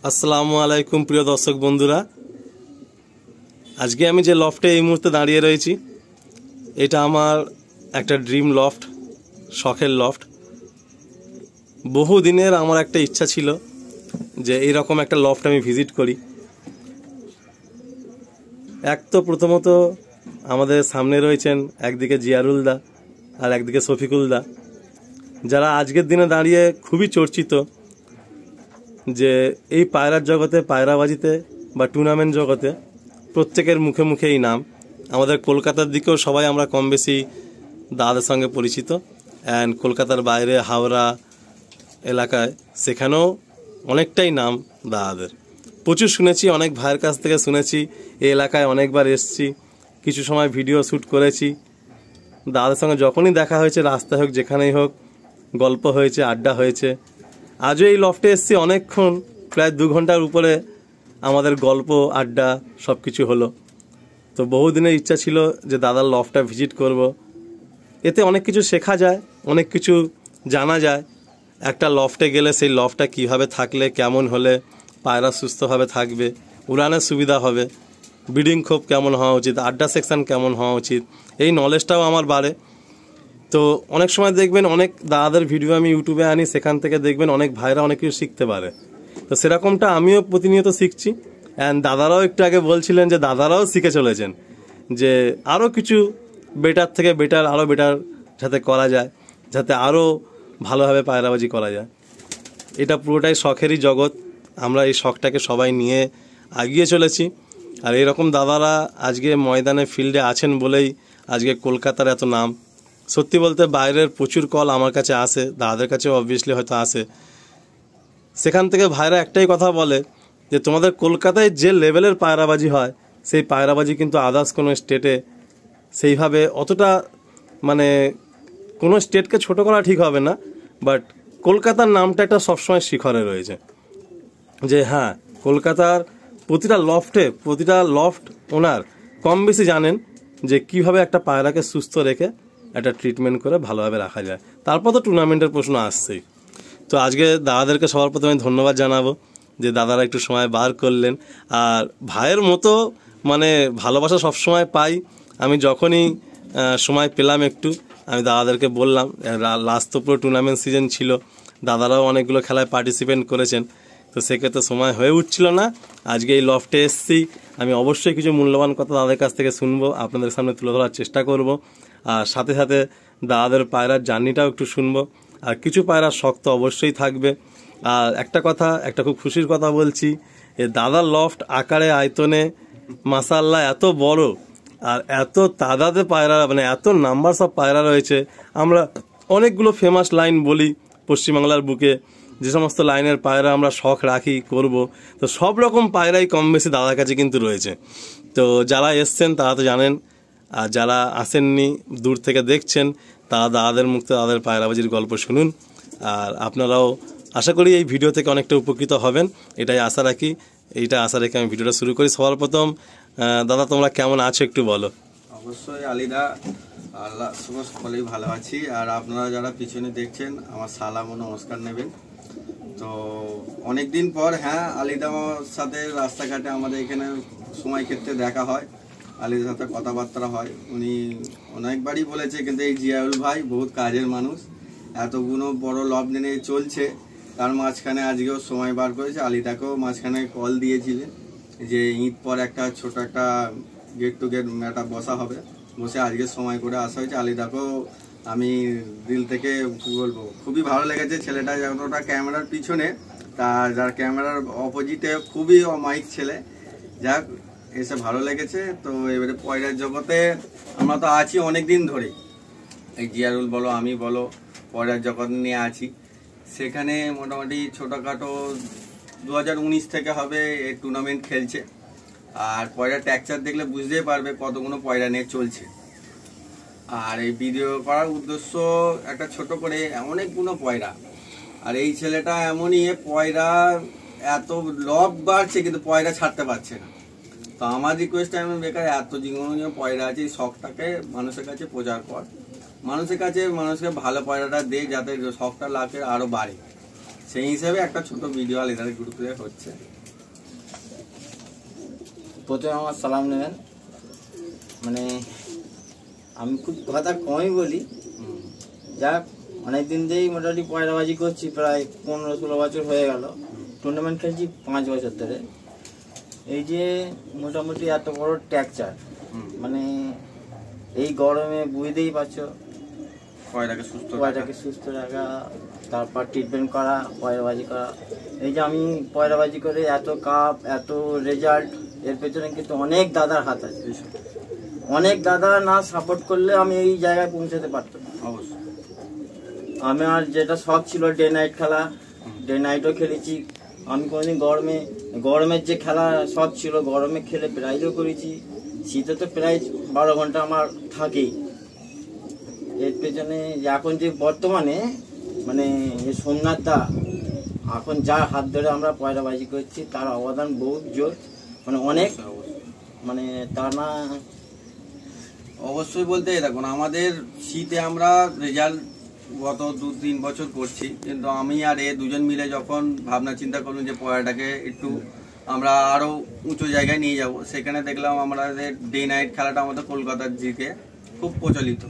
আসসালামু আলাইকুম প্রিয় দর্শক বন্ধুরা, আজকে আমি যে লফটে এই মুহূর্তে দাঁড়িয়ে রয়েছি এটা আমার একটা ড্রিম লফট, শখের লফট। বহুদিনের আমার একটা ইচ্ছা ছিল যে এইরকম একটা লফট আমি ভিজিট করি। এক তো প্রথমত আমাদের সামনে রয়েছেন একদিকে জিয়ারুল দা আর একদিকে শফিকুল দা, যারা আজকের দিনে দাঁড়িয়ে খুবই চর্চিত যে এই পায়রার জগতে, পায়রাবাজিতে বা টুর্নামেন্ট জগতে প্রত্যেকের মুখে মুখে এই নাম। আমাদের কলকাতার দিকেও সবাই আমরা কম বেশি দাদাদের সঙ্গে পরিচিত, অ্যান্ড কলকাতার বাইরে হাওড়া এলাকায় সেখানেও অনেকটাই নাম দাদাদের। প্রচুর শুনেছি, অনেক ভাইয়ের কাছ থেকে শুনেছি, এই এলাকায় অনেকবার এসেছি, কিছু সময় ভিডিও শ্যুট করেছি। দাদাদের সঙ্গে যখনই দেখা হয়েছে, রাস্তায় হোক যেখানেই হোক, গল্প হয়েছে, আড্ডা হয়েছে। আজও এই লফটে এসেছি অনেকক্ষণ, প্রায় 2 ঘন্টার উপরে আমাদের গল্প আড্ডা সব কিছু হলো। তো বহুদিনের ইচ্ছা ছিল যে দাদার লফটটা ভিজিট করব। এতে অনেক কিছু শেখা যায়, অনেক কিছু জানা যায়। একটা লফটে গেলে সেই লফটটা কীভাবে থাকলে, কেমন হলে পায়রা সুস্থভাবে থাকবে, উড়ানের সুবিধা হবে, ব্রিডিং খোপ কেমন হওয়া উচিত, আড্ডা সেকশন কেমন হওয়া উচিত, এই নলেজটাও আমার বাড়ে। তো অনেক সময় দেখবেন অনেক দাদাদের ভিডিও আমি ইউটিউবে আনি, সেখান থেকে দেখবেন অনেক ভাইরা অনেক কিছু শিখতে পারে। তো সেরকমটা আমিও প্রতিনিয়ত শিখছি। অ্যান্ড দাদারাও একটু আগে বলছিলেন যে দাদারাও শিখে চলেছেন যে আরও কিছু বেটার থেকে বেটার, আরও বেটার যাতে করা যায়, যাতে আরও ভালোভাবে পায়রাবাজি করা যায়। এটা পুরোটাই শখেরই জগৎ। আমরা এই শখটাকে সবাই নিয়ে এগিয়ে চলেছি। আর এরকম দাদারা আজকে ময়দানে ফিল্ডে আছেন বলেই আজকে কলকাতার এত নাম। সত্যি বলতে বাইরের প্রচুর কল আমার কাছে আসে, দাদাদের কাছেও অবভিয়াসলি হয়তো আসে। সেখান থেকে ভাইরা একটাই কথা বলে যে তোমাদের কলকাতায় যে লেভেলের পায়রাবাজি হয়, সেই পায়রাবাজি কিন্তু আদার্স কোনো স্টেটে সেইভাবে অতটা, মানে কোনো স্টেটকে ছোটো করা ঠিক হবে না, বাট কলকাতার নামটা একটা সবসময় শিখরে রয়েছে। যে হ্যাঁ, কলকাতার প্রতিটা লফট ওনার কম বেশি জানেন যে কিভাবে একটা পায়রাকে সুস্থ রেখে একটা ট্রিটমেন্ট করে ভালোভাবে রাখা যায়। তারপর তো টুর্নামেন্টের প্রশ্ন আসছেই। তো আজকে দাদাদেরকে সবার প্রথমে ধন্যবাদ জানাবো যে দাদারা একটু সময় বার করলেন। আর ভাইয়ের মতো মানে ভালোবাসা সবসময় পাই আমি। যখনই সময় পেলাম একটু, আমি দাদাদেরকে বললাম, লাস্ট তো পুরো টুর্নামেন্ট সিজন ছিল, দাদারাও অনেকগুলো খেলায় পার্টিসিপেট করেছেন, তো সেক্ষেত্রে সময় হয়ে উঠছিল না। আজকে এই লফটে এসেছি, আমি অবশ্যই কিছু মূল্যবান কথা দাদাদের কাছ থেকে শুনবো, আপনাদের সামনে তুলে ধরার চেষ্টা করব। আর সাথে সাথে দাদাদের পায়রার জার্নিটাও একটু শুনবো। আর কিছু পায়রার শখ তো অবশ্যই থাকবে। আর একটা খুব খুশির কথা বলছি, এ দাদার লফট আকারে আয়তনে মাশাআল্লাহ এত বড়, আর এত তাদাদে পায়রা, মানে এত নাম্বার সব পায়রা রয়েছে। আমরা অনেকগুলো ফেমাস লাইন বলি পশ্চিমবাংলার বুকে, যে সমস্ত লাইনের পায়রা আমরা শখ রাখি করব, তো সব রকম পায়রাই কম বেশি দাদার কাছে কিন্তু রয়েছে। তো যারা এসছেন তারা তো জানেন, আর যারা আসেননি দূর থেকে দেখছেন তারা দাদাদের মুখ থেকে দাদাদের পায়রাবাজির গল্প শুনুন। আর আপনারাও আশা করি এই ভিডিও থেকে অনেকটা উপকৃত হবেন, এটাই আশা রাখি। এইটা আশা রেখে আমি ভিডিওটা শুরু করি। সবার প্রথম দাদা, তোমরা কেমন আছো একটু বলো। অবশ্যই আলিদা, আল্লাহ সকলেই ভালো আছি। আর আপনারা যারা পিছনে দেখছেন আমার সালাম ও নমস্কার নেবেন। তো অনেকদিন পর হ্যাঁ আলিদার সাথে রাস্তাঘাটে আমাদের এখানে সময় ক্ষেত্রে দেখা হয়, আলিদার সাথে কথাবার্তা হয়। উনি অনেকবারই বলেছে, কিন্তু এই জিয়াউল ভাই বহুত কাজের মানুষ, এতগুলো বড় লব নিয়ে চলছে, তার মাঝখানে আজকেও সময় বার করেছে। আলিদাকেও মাঝখানে কল দিয়েছিলেন যে ঈদ পর একটা ছোট একটা গেট টু গেট একটা বসা হবে, বসে আজকে সময় করে আসা হয়েছে। আলিদাকেও আমি দিল থেকে কী বলবো, খুবই ভালো লেগেছে। ছেলেটা যতটা ক্যামেরার পিছনে, তার যার ক্যামেরার অপোজিটে খুবই অমায়িক ছেলে, যাক এসে ভালো লেগেছে। তো এবারে পয়রার জগতে আমরা তো আছি অনেক দিন ধরে, এই জিয়ারুল বলো আমি বলো পয়রার জগৎ নিয়ে আছি। সেখানে মোটামুটি ছোটোখাটো 2019 থেকে হবে এই টুর্নামেন্ট খেলছে। আর পয়রা ট্যাকচার দেখলে বুঝতেই পারবে কতগুলো পয়রা নিয়ে চলছে। আর এই ভিডিও করার উদ্দেশ্য একটা ছোট করে অনেকগুলো পয়রা, আর এই ছেলেটা এমনই পয়রা এত লব বাড়ছে কিন্তু পয়রা ছাড়তে পারছে না। তো আমার রিকোয়েস্ট, আমি বেকার এত জিনিস পয়রা আছে, এই শখটাকে মানুষের কাছে প্রচার কর, মানুষকে ভালো পয়রাটা দে, যাতে শখটা লাভে আরো বাড়ে। সেই হিসাবে একটা ছোট ভিডিও আলিদার গ্রুপে হচ্ছে। প্রথমে আমার সালাম নেবেন, মানে আমি খুব কথা কমই বলি, যাক অনেকদিন দিয়েই মোটামুটি পয়লাবাজি করছি, প্রায় 15-16 বছর হয়ে গেল। টুর্নামেন্ট খেলছি 5 বছর ধরে। এই যে মোটামুটি এত বড় ট্যাকচার, মানে এই গরমে বুঝতেই পারছো, পয়লাকে সুস্থ রাখা, তারপর ট্রিটমেন্ট করা, পয়লাবাজি করা। এই যে আমি পয়লাবাজি করে এত কাপ, এত রেজাল্ট, এর পেছনে কিন্তু অনেক দাদার হাত আছে। অনেক দাদা না সাপোর্ট করলে আমি এই জায়গায় পৌঁছাতে পারতাম না। অবশ্যই আমার যেটা শখ ছিল ডে নাইট খেলা, ডে নাইটও খেলেছি। আমি কোনোদিন গরমের যে খেলা শখ ছিল, গরমে খেলে প্রাইজও করেছি। শীতে তো প্রাইজ 12 ঘন্টা আমার থাকেই। এর পেছনে এখন যে বর্তমানে মানে সোমনাথ দা, এখন যার হাত ধরে আমরা পয়লাবাজি করছি, তার অবদান বহুত জোর, মানে অনেক, মানে তা না অবশ্যই বলতে দেখুন, আমাদের শীতে আমরা রেজাল্ট গত 2-3 বছর করছি, কিন্তু আমি আর এ দুজন মিলে যখন ভাবনা চিন্তা করলাম যে পয়লাটাকে একটু আমরা আরো উঁচু জায়গায় নিয়ে যাব, সেখানে দেখলাম আমাদের ডে নাইট খেলাটা আমাদের কলকাতার দিকে খুব প্রচলিত।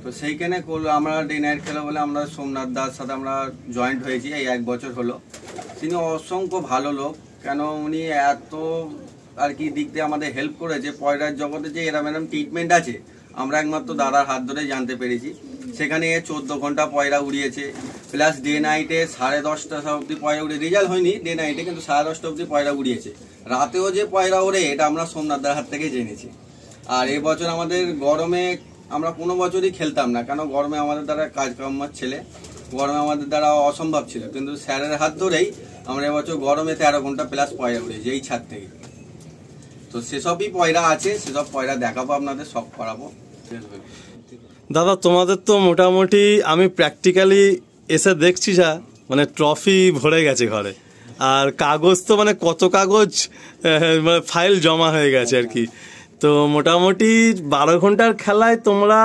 তো সেইখানে আমরা ডে নাইট খেলা বলে আমরা সোমনাথ দার সাথে আমরা জয়েন্ট হয়েছি এই 1 বছর হলো। তিনি অসংখ্য ভালো লোক, কেন উনি এত আর কি দিক দিয়ে আমাদের হেল্প করেছে। পয়লার জগতে যে এরম ট্রিটমেন্ট আছে আমরা একমাত্র দাদার হাত ধরে জানতে পেরেছি। সেখানে 14 ঘন্টা পয়লা উড়িয়েছে, প্লাস ডে নাইটে 10:30 অব্দি পয়লা উড়ে, রেজাল্ট হয়নি ডে নাইটে, কিন্তু 10:30 অব্দি পয়লা উড়িয়েছে। রাতেও যে পয়লা ওড়ে এটা আমরা সোমনাথদার হাত থেকে জেনেছি। আর এবছর আমাদের গরমে আমরা কোনো বছরই খেলতাম না, কেন গরমে আমাদের দ্বারা কাজকর্মের ছেলে, গরমে আমাদের দ্বারা অসম্ভব ছিল, কিন্তু স্যারের হাত ধরেই আমরা এবছর গরমে 13 ঘন্টা প্লাস পয়লা উড়েছি এই ছাদ থেকে। তো সেসবই পয়লা আছে, সেসব পয়লা দেখাবো আপনাদের, সব করাবো। দাদা তোমাদের তো মোটামুটি আমি প্র্যাকটিক্যালি এসে দেখছি যা মানে ট্রফি ভরে গেছে ঘরে, আর কাগজ তো মানে কত কাগজ মানে ফাইল জমা হয়ে গেছে আর কি। তো মোটামুটি 12 ঘন্টার খেলায় তোমরা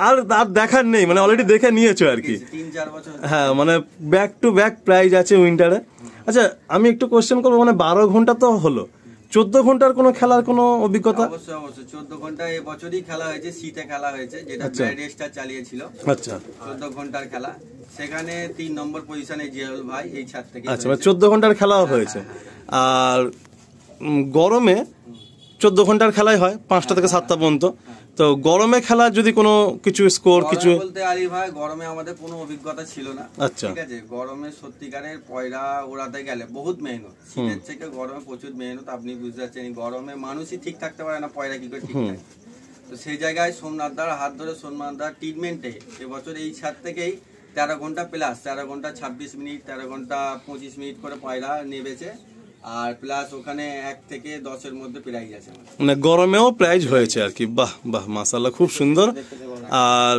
আর দেখার নেই, মানে অলরেডি দেখে নিয়েছো আর কি। 3-4 বছর হ্যাঁ, মানে ব্যাক টু ব্যাক প্রাইজ আছে উইন্টারে। আচ্ছা আমি একটু কোশ্চেন করবো, মানে 12 ঘন্টা তো হলো, 14 ঘন্টার কোনো খেলার কোনো অভিজ্ঞতা? অবশ্যই 14 ঘন্টা এবছরই খেলা হয়েছে, শীতে খেলা হয়েছে, যেটা রেসটা চালিয়েছিল। আচ্ছা 14 ঘন্টার খেলা, সেখানে 3 নম্বর পজিশনে জিয়ারুল ভাই এই ছাদ থেকে। আচ্ছা, মানে 14 ঘন্টার খেলাও হয়েছে। আর গরমে 14 ঘন্টার খেলাই হয় 5টা থেকে 7টা পর্যন্ত। তো গরমে খেলার যদি কোনো কিছু স্কোর কিছু বলতে আলী ভাই, গরমে আমাদের কোনো অভিজ্ঞতা ছিল না। আচ্ছা, ঠিক আছে, গরমে সত্যিকারের পয়লা ওড়াতে গেলে বহুত মেহনত, শীতের থেকে গরমে প্রচুর মেহনত। আপনি বুঝতে পারছেন, গরমে মানুষই ঠিক থাকতে পারে না, পয়লা কি করে ঠিক থাকে। তো সেই জায়গায় সোমনাথদার হাত ধরে, সোমনাথদার ট্রিটমেন্টে এবছর এই ছাদ থেকেই 13 ঘন্টা প্লাস 13 ঘন্টা 26 মিনিট, 13 ঘন্টা 25 মিনিট করে পয়লা নেবেছে। আর প্লাস ওখানে 1 থেকে 10-এর মধ্যে প্রাইজ আছে, মানে গরমেও প্রাইজ হয়েছে আর কি। বাহ বাহ, মাশাআল্লাহ, খুব সুন্দর। আর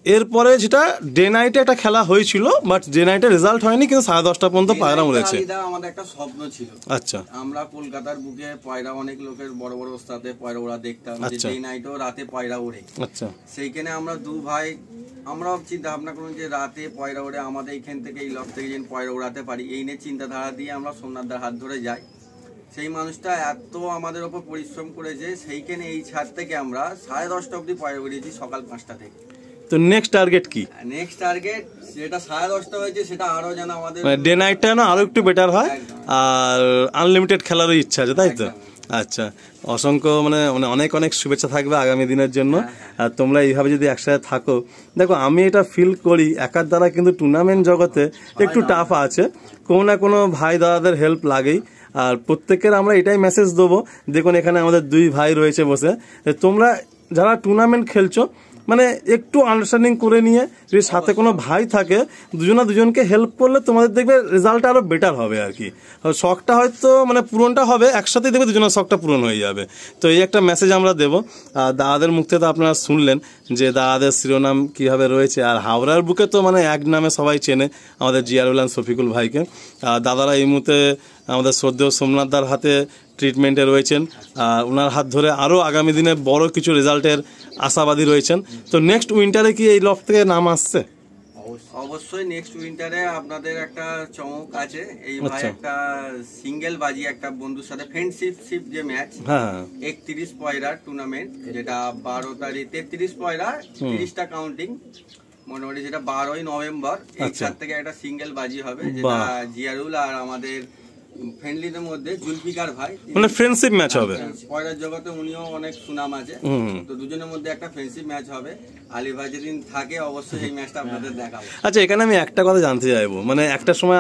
এরপরে যেটা ডে নাইটে একটা খেলা হয়েছিল, বাট ডে নাইটে রেজাল্ট হয়নি, কিন্তু 10:30 পর্যন্ত পয়রা উড়েছে। আমাদের একটা স্বপ্ন ছিল। আচ্ছা, আমরা কলকাতার বুকে পয়রা, অনেক লোকের বড় বড় ওস্তাদে পয়রা ওরা দেখতাম, ডে নাইটও রাতে পয়রা ওড়ে। আচ্ছা, সেইখানে আমরা 2 ভাই আমরা চিন্তা ভাবনা করুন যে রাতে পয়রা ওড়ে, আমাদের এইখান থেকে এই লক থেকে যেন পয়রা ওড়াতে পারি, এই নিয়ে চিন্তাধারা দিয়ে আমরা সোমনাথদার হাত ধরে যাই। সেই মানুষটা এত আমাদের ওপর পরিশ্রম করেছে, সেইখানে এই ছাদ থেকে আমরা 10:30 অব্দি পয়রা উড়িয়েছি, সকাল 5টা থেকে। তো নেক্সট টার্গেট কি? নেক্সট টার্গেট যেটা 10:30 হয়েছে, সেটা আরো যেন আমাদের ডে নাইটটা না আরো একটু বেটার হয়, আর আনলিমিটেড খেলারও ইচ্ছা আছে, তাই তো? আচ্ছা, অসংখ্য মানে অনেক অনেক শুভেচ্ছা থাকবে আগামী দিনের জন্য। আর তোমরা এইভাবে যদি একসাথে থাকো, দেখো আমি এটা ফিল করি একার দ্বারা কিন্তু টুর্নামেন্ট জগতে একটু টাফ আছে, কোনো না কোনো ভাই দাদাদের হেল্প লাগেই। আর প্রত্যেকের আমরা এটাই মেসেজ দেবো, দেখুন এখানে আমাদের 2 ভাই রয়েছে বসে, তোমরা যারা টুর্নামেন্ট খেলছো মানে একটু আন্ডারস্ট্যান্ডিং করে নিয়ে যদি সাথে কোনো ভাই থাকে, দুজনকে হেল্প করলে তোমাদের দেখবে রেজাল্টটা আরো বেটার হবে আর কি। শখটা হয়তো মানে পূরণটা হবে একসাথেই, দেখবে দুজনের শখটা পূরণ হয়ে যাবে। তো এই একটা মেসেজ আমরা দেবো। আর দাদাদের মুখ থেকে তো আপনারা শুনলেন যে দাদাদের শিরোনাম কিভাবে রয়েছে। আর হাওড়ার বুকে তো মানে এক নামে সবাই চেনে আমাদের জিয়ারুল এন্ড শফিকুল ভাইকে। দাদারা এই মুহূর্তে আমাদের শ্রদ্ধেয় সোমনাথদার হাতে ট্রিটমেন্টে রয়েছেন, আর ওনার হাত ধরে আরও আগামী দিনে বড় কিছু রেজাল্টের আশাবাদী রয়েছেন। তো নেক্সট উইন্টারে কি এই লফট থেকে নাম আসছে? অবশ্যই। অবশ্যই নেক্সট উইন্টারে আপনাদের একটা চমক আছে। এই ভাই একটা সিঙ্গেল বাজি একটা বন্ধুর সাথে ফ্রেন্ডশিপ যে ম্যাচ, 31 পয়রার টুর্নামেন্ট, যেটা 12 তারিখ 33 পয়রা 30টা কাউন্টিং, মোটামুটি যেটা 12ই নভেম্বর এই সাত থেকে একটা সিঙ্গেল বাজি হবে, যেটা জিয়ারুল আর আমাদের ফ্রেন্ডলিদের মধ্যে জুলফিকার ভাই, মানে ফ্রেন্ডশিপ ম্যাচ হবে। পয়রার জগতে উনিও অনেক সুনাম আছে, তো দুজনের মধ্যে একটা ফ্রেন্ডশিপ ম্যাচ হবে। আলী ভাই যেদিন থাকে অবশ্যই এই ম্যাচটা আপনাদের দেখাবো। আচ্ছা, এখানে আমি একটা কথা জানতে চাইবো, মানে একটা সময়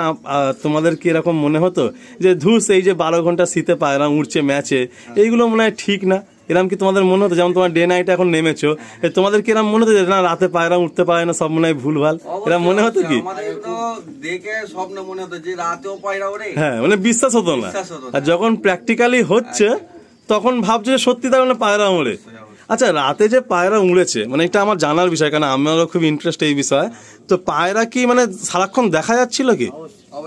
তোমাদের কি এরকম মনে হতো যে ধুস এই যে 12 ঘন্টা শীতে পায়রা উঠছে ম্যাচে, এইগুলো মনে হয় ঠিক না, এরকম কি তোমাদের মনে হতো? যেমন তোমার ডে নাইট এখন নেমেছো, তোমাদের কি এরকম মনে হতো যে না রাতে পায়রা উঠতে পারে না, সব মনে হয় ভুলভাল, এরকম মনে হতো কি? আমাদের তো দেখে স্বপ্ন মনে হতো যে রাতেও পায়রা ওড়ে, হ্যাঁ, মানে বিশ্বাস হতো না। আর যখন প্র্যাকটিক্যালি হচ্ছে তখন ভাবছো যে সত্যি তার মানে পায়রা ওড়ে। আচ্ছা, রাতে যে পায়রা উড়েছে, মানে এটা আমার জানার বিষয়, কারণ আমারও খুব ইন্টারেস্ট এই বিষয়ে। তো পায়রা কি মানে সারাক্ষণ দেখা যাচ্ছিল কি?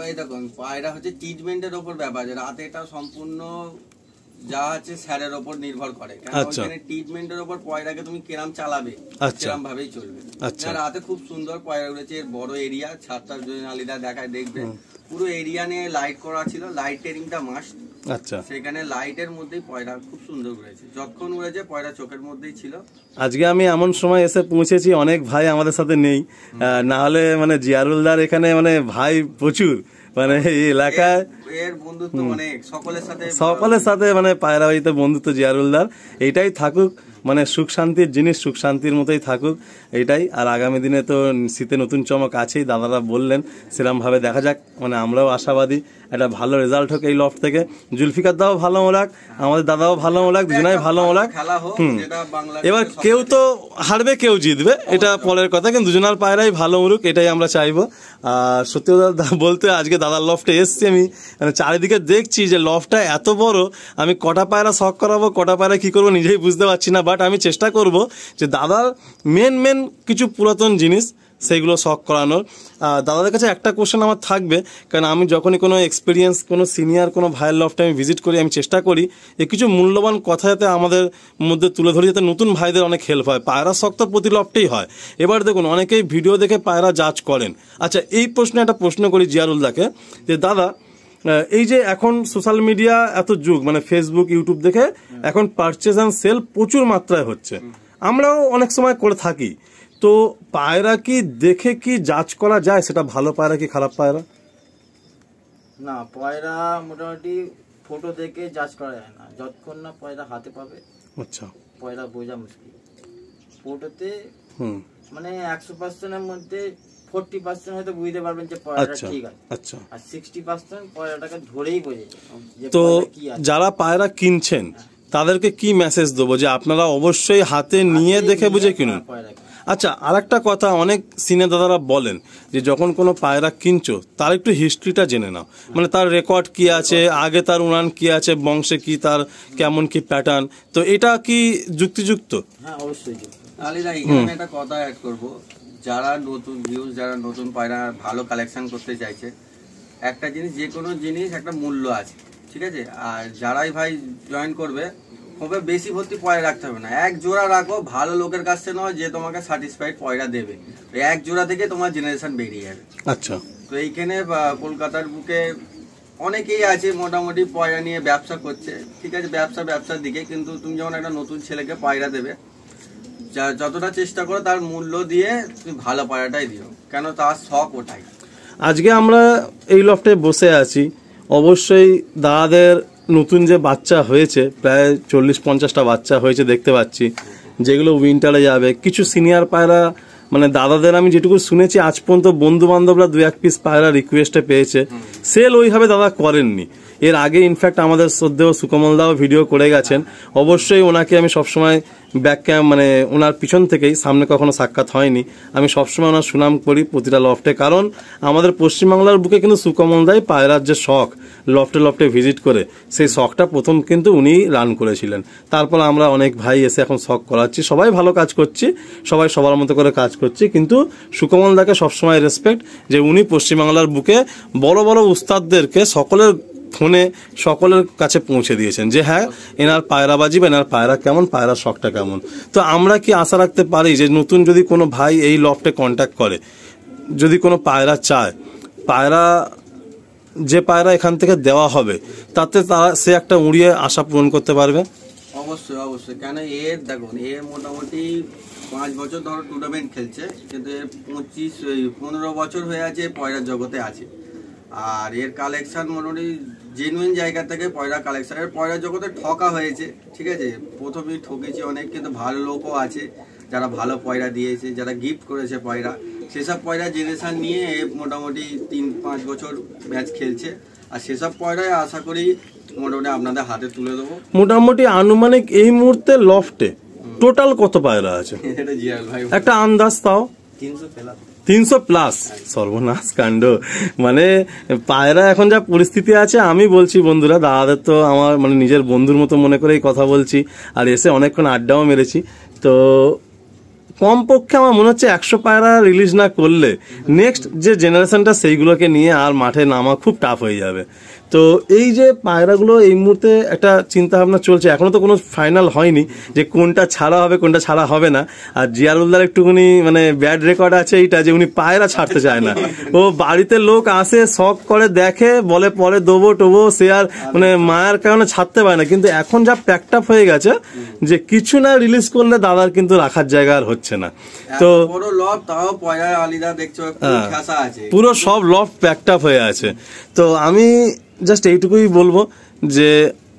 এই দেখুন, পায়রা হচ্ছে ট্রিটমেন্টের উপর ব্যাপার, রাতে এটা সম্পূর্ণ যা আছে স্যারের উপর নির্ভর করে। কারণ ট্রিটমেন্টের উপর পয়রাকে তুমি কেরাম চালাবে সেরকম ভাবেই চলবে। রাতে খুব সুন্দর পয়রা উড়েছে, বড় এরিয়া, ছাদটা আলিদা দেখায় দেখবে, পুরো এরিয়া নিয়ে লাইট করা ছিল, লাইটেরিংটা মাস্ট। আচ্ছা, সেখানে লাইটের মধ্যেই পয়রা খুব সুন্দর উড়েছে, যতক্ষণ উড়েছে পয়রা চোখের মধ্যেই ছিল। আজকে আমি এমন সময় এসে পৌঁছেছি, অনেক ভাই আমাদের সাথে নেই, না হলে মানে জিয়ারুলদার এখানে মানে ভাই প্রচুর, মানে এই এলাকায় বন্ধুত্ব অনেক, সকলের সাথে মানে পায়রা বাড়িতে বন্ধুত্ব জিয়ারুলদার। এইটাই থাকুক, মানে সুখ শান্তির জিনিস সুখ শান্তির মতোই থাকুক, এইটাই। আর আগামী দিনে তো শীতে নতুন চমক আছেই, দাদারা বললেন, সেরকম ভাবে দেখা যাক। মানে আমরাও আশাবাদী একটা ভালো রেজাল্ট হোক এই লফট থেকে। জুলফিকার দাও ভালো মোলাক, আমাদের দাদাও ভালো মোলাক, দুজনাই ভালো মোলাক। এবার কেউ তো হারবে কেউ জিতবে, এটা পরের কথা, কিন্তু দুজনার পায়রাই ভালো উড়ুক, এটাই আমরা চাইবো। আর সত্যি কথা বলতে আজকে দাদার লফটে এসছি আমি, মানে চারিদিকে দেখছি যে লফটটা এত বড়, আমি কটা পায়রা শখ করাবো, কটা পায়রা কি করবো নিজেই বুঝতে পারছি না। বাট আমি চেষ্টা করব যে দাদার মেন কিছু পুরাতন জিনিস সেইগুলো শখ করানোর। দাদাদের কাছে একটা কোশ্চেন আমার থাকবে, কারণ আমি যখনই কোনো এক্সপিরিয়েন্স কোনো সিনিয়র কোনো ভাইয়ের লফটে আমি ভিজিট করি, আমি চেষ্টা করি যে কিছু মূল্যবান কথা যাতে আমাদের মধ্যে তুলে ধরি, যাতে নতুন ভাইদের অনেক হেল্প হয়। পায়রা শখ তো প্রতি লফটেই হয়। এবার দেখুন, অনেকেই ভিডিও দেখে পায়রা জাজ করেন। আচ্ছা, এই প্রশ্নে একটা প্রশ্ন করি জিয়ারুলদাকে, যে দাদা এই যে এখন সোশ্যাল মিডিয়া এত যুগ, মানে ফেসবুক ইউটিউব দেখে এখন পারচেজ অ্যান্ড সেল প্রচুর মাত্রায় হচ্ছে, আমরাও অনেক সময় করে থাকি। তো পায়রা কি দেখে কি জাজ করা যায় সেটা ভালো পায়রা কি খারাপ পায়রা? না, পায়রা মোটামুটি ফটো দেখে জাজ করা যায় না, যতক্ষণ না পায়রা হাতে পাবে। আচ্ছা, পায়রা বোঝা মুশকিল। ফটোতে মানে 100%-এর মধ্যে 40% হয়তো বুঝতে পারবেন যে পায়রাটা ঠিক আছে। আচ্ছা, আর 60% পায়রাটাকে ধরেই বোঝা যায়। তো যারা পায়রা কিনছেন তাদেরকে কি মেসেজ দেবো যে আপনারা অবশ্যই হাতে নিয়ে দেখে বুঝে কিনুন? আচ্ছা, আর একটা কথা, অনেক সিনে দাদারা বলেন যে যখন কোনো পায়রা কিনছো তার একটু হিস্ট্রিটা জেনে নাও, মানে তার রেকর্ড কি আছে, আগে তার উড়ান কি আছে, বংশে কি তার কেমন কি প্যাটার্ন, তো এটা কি যুক্তিযুক্ত? হ্যাঁ, অবশ্যই। আলিদা এখানে একটা কথা অ্যাড করবো, যারা নতুন ভিউজ, যারা নতুন পায়রা ভালো কালেকশন করতে চাইছে, একটা জিনিস, যে কোনো জিনিস একটা মূল্য আছে, ঠিক আছে? আর যারাই ভাই জয়েন করবে, খুব বেশি ভর্তি পয়রা রাখতে হবে না, এক জোড়া রাখো, ভালো লোকের কাছ থেকে নয় যে তোমাকে স্যাটিসফাইড পয়রা দেবে, এক জোড়া থেকে তোমার জেনারেশন বেরিয়ে যাবে। আচ্ছা, তো এইখানে কলকাতার বুকে অনেকেই আছে মোটামুটি পয়রা নিয়ে ব্যবসা করছে, ঠিক আছে, ব্যবসার দিকে, কিন্তু তুমি যখন একটা নতুন ছেলেকে পয়রা দেবে, যতটা চেষ্টা করো তার মূল্য দিয়ে তুমি ভালো পায়রাটাই দিও, কেন তার শখ ওটাই। আজকে আমরা এই লফটে বসে আছি, অবশ্যই দাদাদের নতুন যে বাচ্চা হয়েছে, প্রায় 40-50টা বাচ্চা হয়েছে দেখতে পাচ্ছি, যেগুলো উইন্টারে যাবে। কিছু সিনিয়র পায়রা, মানে দাদাদের আমি যেটুকু শুনেছি আজ পর্যন্ত বন্ধু বান্ধবরা 2-1 পিস পায়রা রিকোয়েস্টে পেয়েছে, সেল ওইভাবে দাদা করেননি। এর আগে ইনফ্যাক্ট আমাদের শ্রদ্ধেয় সুকমল দাও ভিডিও করে গেছেন, অবশ্যই ওনাকে আমি সবসময় ব্যাক ক্যাম, মানে ওনার পিছন থেকেই, সামনে কখনো সাক্ষাৎ হয়নি, আমি সবসময় ওনার সুনাম করি প্রতিটা লফটে, কারণ আমাদের পশ্চিমবাংলার বুকে কিন্তু সুকমল দাই পায়রার যে শখ লফটে ভিজিট করে, সেই শখটা প্রথম কিন্তু উনি রান করেছিলেন। তারপর আমরা অনেক ভাই এসে এখন শখ করাচ্ছি, সবাই ভালো কাজ করছি, সবাই সবার মতো করে কাজ করছি, কিন্তু সুকমল দাকে সবসময় রেসপেক্ট, যে উনি পশ্চিমবাংলার বুকে বড় বড় উস্তাদদেরকে সকলের ফোনে সকলের কাছে পৌঁছে দিয়েছেন যে হ্যাঁ, এনার পায়রাবাজি বা এনার পায়রা কেমন, পায়রার শখটা কেমন। তো আমরা কি আশা রাখতে পারি যে নতুন যদি কোনো ভাই এই লফটে কন্ট্যাক্ট করে, যদি কোনো পায়রা চায়, পায়রা যে পায়রা এখান থেকে দেওয়া হবে তাতে সে একটা উড়িয়ে আশা পূরণ করতে পারবে? অবশ্যই অবশ্যই, কেন এর দেখুন এর মোটামুটি 5 বছর ধরো টুর্নামেন্ট খেলছে, কিন্তু এর 15 বছর হয়ে আছে পয়রার জগতে আছে। আর এর কালেকশন মোটামুটি জেনুইন জায়গা থেকে পয়রা কালেকশন। এর পয়রার জগতে ঠকা হয়েছে, ঠিক আছে, প্রথমেই ঠকেছি অনেক, কিন্তু ভালো লোকও আছে যারা ভালো পয়রা দিয়েছে, যারা গিফট করেছে পয়রা, সেসব পয়রা জেনারেশন নিয়ে মোটামুটি 3-5 বছর ম্যাচ খেলছে। আর সেসব পয়রায় আশা করি মোটামুটি আপনাদের হাতে তুলে দেবো। মোটামুটি আনুমানিক এই মুহূর্তে লফটে টোটাল কত পায়রা আছে? এটা জিয়াল ভাই একটা আন্দাজ তাও। 300 প্লাস। সর্বনাশ কাণ্ড। মানে পায়রা এখন যা পরিস্থিতি আছে, আমি বলছি বন্ধুরা, দাদাদের তো আমার মানে নিজের বন্ধুর মতো মনে করে এই কথা বলছি, আর এসে অনেকক্ষণ আড্ডাও মেরেছি। তো কমপক্ষে আমার মনে হচ্ছে 100 পায়রা রিলিজ না করলে নেক্সট যে জেনারেশনটা সেইগুলোকে নিয়ে আর মাঠে নামা খুব টাফ হয়ে যাবে। তো এই যে পায়রাগুলো এই মুহূর্তে একটা চিন্তা ভাবনা চলছে, এখনো তো কোনো ফাইনাল হয়নি যে কোনটা ছাড়া হবে কোনটা ছাড়া হবে না। আর জিয়ারুলদার একটুখানি মানে ব্যাড রেকর্ড আছে এইটা যে উনি পায়রা ছাড়তে চায় না। ও বাড়িতে লোক আসে, শখ করে দেখে, বলে পরে দেবো টোবো, সে আর মানে মায়ের কারণে ছাড়তে পারে না। কিন্তু এখন যা প্যাকড আপ হয়ে গেছে যে কিছু না রিলিজ করলে দাদার কিন্তু রাখার জায়গা আর হচ্ছে না। তো পুরো লব তাও পয়রা আলিদা দেখছো খাসা আছে, পুরো সব লফ প্যাকড আপ হয়ে আছে। তো আমি জাস্ট এইটুকুই বলবো যে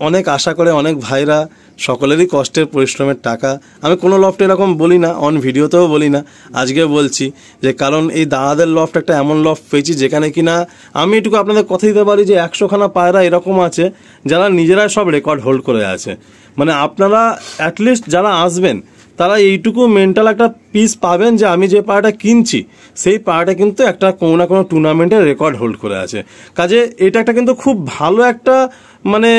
অনেক আশা করে অনেক ভাইরা, সকলেরই কষ্টের পরিশ্রমের টাকা। আমি কোনো লফট এরকম বলি না, অন ভিডিওতেও বলি না, আজকে বলছি যে কারণ এই দাদাদের লফট একটা এমন লফট পেয়েছি যেখানে কিনা আমি এটুকু আপনাদের কথা দিতে পারি যে 100খানা পায়রা এরকম আছে যারা নিজেরাই সব রেকর্ড হোল্ড করে আছে। মানে আপনারা অ্যাটলিস্ট যারা আসবেন তারা এইটুকু মেন্টাল একটা পিস পাবেন যে আমি যে পায়রাটা কিনছি সেই পায়রাটা কিন্তু একটা কোনো না কোনো টুর্নামেন্টে রেকর্ড হোল্ড করে আছে। কাজে এটা একটা কিন্তু খুব ভালো একটা মানে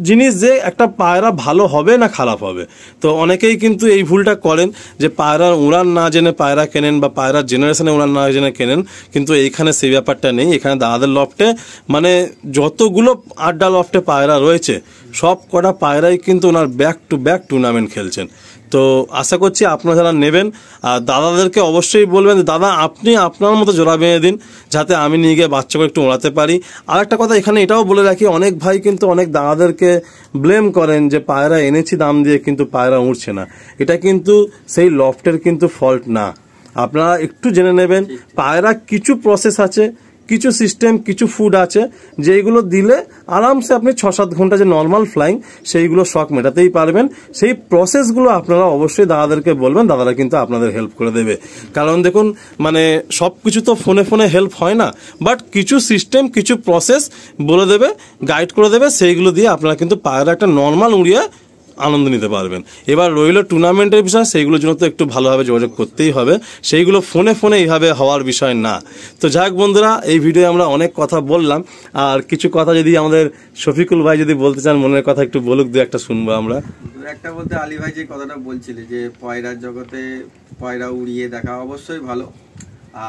জিনিস যে একটা পায়রা ভালো হবে না খারাপ হবে। তো অনেকেই কিন্তু এই ভুলটা করেন যে পায়রার উড়ান না জেনে পায়রা কেনেন বা পায়রার জেনারেশনে উড়ান না জেনে কেনেন, কিন্তু এইখানে সেই ব্যাপারটা নেই। এখানে দাদাদের লফটে মানে যতগুলো আড্ডা লফটে পায়রা রয়েছে সব কটা পায়রাই কিন্তু ওনার ব্যাক টু ব্যাক টুর্নামেন্ট খেলছেন। তো আশা করছি আপনারা যারা নেবেন আর দাদাদেরকে অবশ্যই বলবেন দাদা আপনি আপনার মতো জোড়া বেঁধে দিন যাতে আমি নিয়ে গিয়ে বাচ্চাকে একটু ওড়াতে পারি। আর একটা কথা এখানে এটাও বলে রাখি, অনেক ভাই কিন্তু অনেক দাদাদেরকে ব্লেম করেন যে পায়রা এনেছি দাম দিয়ে কিন্তু পায়রা উড়ছে না। এটা কিন্তু সেই লফটের কিন্তু ফল্ট না। আপনারা একটু জেনে নেবেন পায়রা কিছু প্রসেস আছে, কিছু সিস্টেম, কিছু ফুড আছে যেইগুলো দিলে আরামসে আপনি 6-7 ঘন্টা যে নর্মাল ফ্লাইং সেইগুলো শখ মেটাতেই পারবেন। সেই প্রসেসগুলো আপনারা অবশ্যই দাদাদেরকে বলবেন, দাদারা কিন্তু আপনাদের হেল্প করে দেবে। কারণ দেখুন মানে সব কিছু তো ফোনে ফোনে হেল্প হয় না, বাট কিছু সিস্টেম কিছু প্রসেস বলে দেবে, গাইড করে দেবে, সেইগুলো দিয়ে আপনারা কিন্তু পায়রা একটা নর্মাল উড়িয়ে আনন্দ নিতে পারবেন। এবার রইল টুর্নামেন্টের বিষয়, সেইগুলোর জন্য তো একটু ভালোভাবে যোগাযোগ করতেই হবে, সেইগুলো ফোনে ফোনে এইভাবে হওয়ার বিষয় না। তো যাক বন্ধুরা, এই ভিডিও আমরা অনেক কথা বললাম, আর কিছু কথা যদি আমাদের শফিকুল ভাই যদি বলতে চান মনের কথা একটু বলুক, দু একটা শুনবো আমরা। একটা বলতে আলী ভাই যে কথাটা বলছিলে যে পয়রার জগতে পয়রা উড়িয়ে দেখা অবশ্যই ভালো।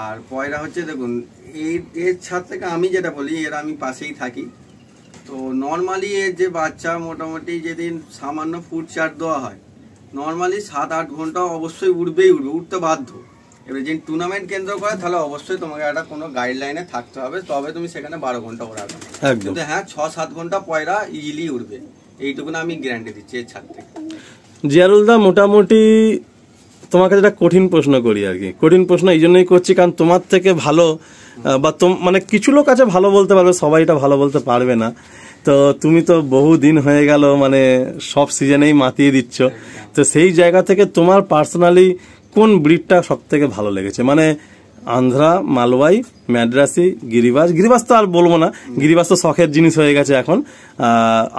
আর পয়রা হচ্ছে দেখুন এর ছাদ থেকে আমি যেটা বলি এর আমি পাশেই থাকি, তো নর্মালি এর যে বাচ্চা মোটামুটি যেদিন সামান্য ফুড চার্ট দেওয়া হয় নর্মালি 7-8 ঘন্টা অবশ্যই উঠবেই, উঠতে বাধ্য। এবার যে টুর্নামেন্ট কেন্দ্র করে তাহলে অবশ্যই তোমাকে একটা কোনো গাইডলাইনে থাকতে হবে, তবে তুমি সেখানে 12 ঘন্টা ওড়াবে। কিন্তু হ্যাঁ 6-7 ঘন্টা পয়রা ইজিলি উঠবে, এইটুকু আমি গ্যারান্টি দিচ্ছি এর ছাদ থেকে। জিয়ারুলদা মোটামুটি তোমাকে যেটা কঠিন প্রশ্ন করি আর কি, কঠিন প্রশ্ন এই জন্যই করছি কারণ তোমার থেকে ভালো বা মানে কিছু লোক আছে ভালো বলতে পারবে, সবাই এটা ভালো বলতে পারবে না। তো তুমি তো বহু দিন হয়ে গেল মানে সব সিজনেই মাতিয়ে দিচ্ছ, তো সেই জায়গা থেকে তোমার পার্সোনালি কোন ব্রিডটা সব থেকে ভালো লেগেছে? মানে আন্ধ্রা, মালওয়াই, ম্যাড্রাসি, গিরিবাজ, গিরিবাজ তো আর বলবো না, গিরিবাজ তো শখের জিনিস হয়ে গেছে এখন।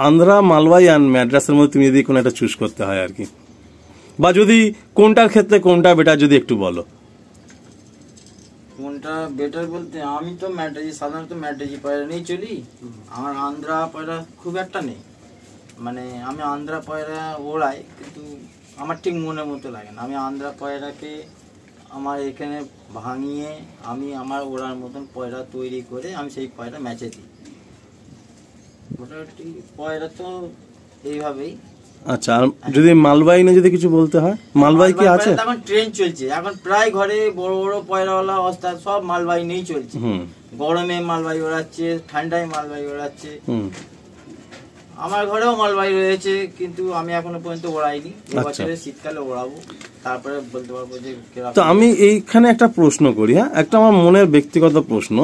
আন্ধ্রা, মালওয়াই আর ম্যাড্রাসের মধ্যে তুমি যদি কোনো একটা চুজ করতে হয় আর কি, বা যদি কোনটার ক্ষেত্রে কোনটা বেটার যদি একটু বলো। কোনটা বেটার বলতে আমি তো ম্যাড্রাজি, সাধারণত ম্যাড্রাজি পায়রা নিয়ে চলি। আমার আন্ধ্রা পায়রা খুব একটা নেই, মানে আমি আন্ধ্রা পায়রা ওড়াই কিন্তু আমার ঠিক মনের মতো লাগে না। আমি আন্ধ্রা পায়রাকে আমার এখানে ভাঙিয়ে আমি আমার ওড়ার মতন পয়রা তৈরি করে আমি সেই পয়রা ম্যাচে দিই। মোটামুটি পয়রা তো এইভাবেই। আচ্ছা, আর যদি মালবাহী নিয়ে যদি কিছু বলতে হয়, মালবাহী কি আছে? এখন ট্রেন চলছে, এখন প্রায় ঘরে বড় বড় পয়রাওয়ালা অবস্থা সব মালবাহী নিয়েই চলছে। গরমে মালবাহী ওড়াচ্ছে, ঠান্ডায় মালবাহী ওড়াচ্ছে। আমার ঘরেও মালবাহী রয়েছে, কিন্তু আমি এখনো পর্যন্ত ওড়াইনি। এবছরে শীতকালে ওড়াবো, তারপরে বলতে পারবো যে। তো আমি এইখানে একটা প্রশ্ন করি, হ্যাঁ, একটা আমার মনের ব্যক্তিগত প্রশ্ন।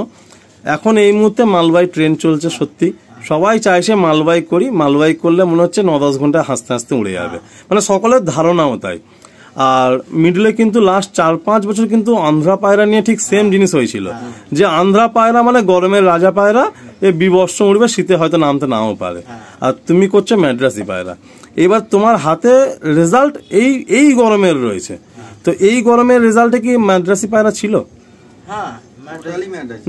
এখন এই মুহূর্তে মালবাহী ট্রেন চলছে, সত্যি সবাই চাইছে মালবাহী করি, মালবাহী করলে মনে হচ্ছে 9-10 ঘন্টা হাসতে হাসতে উড়ে যাবে, মানে সকলের ধারণাও তাই। আর মিডলে কিন্তু লাস্ট 4-5 বছর কিন্তু আন্ধ্রা পায়রা নিয়ে ঠিক সেম জিনিস হয়েছিল, যে আন্ধ্রা পায়রা মানে গরমের রাজা পায়রা, এ বিবর্ষ উড়বে, শীতে হয়তো নামতে নাও পারে। আর তুমি করছো ম্যাড্রাসি পায়রা। এবার তোমার হাতে রেজাল্ট এই গরমের রয়েছে, তো এই গরমের রেজাল্টে কি ম্যাড্রাসি পায়রা ছিল?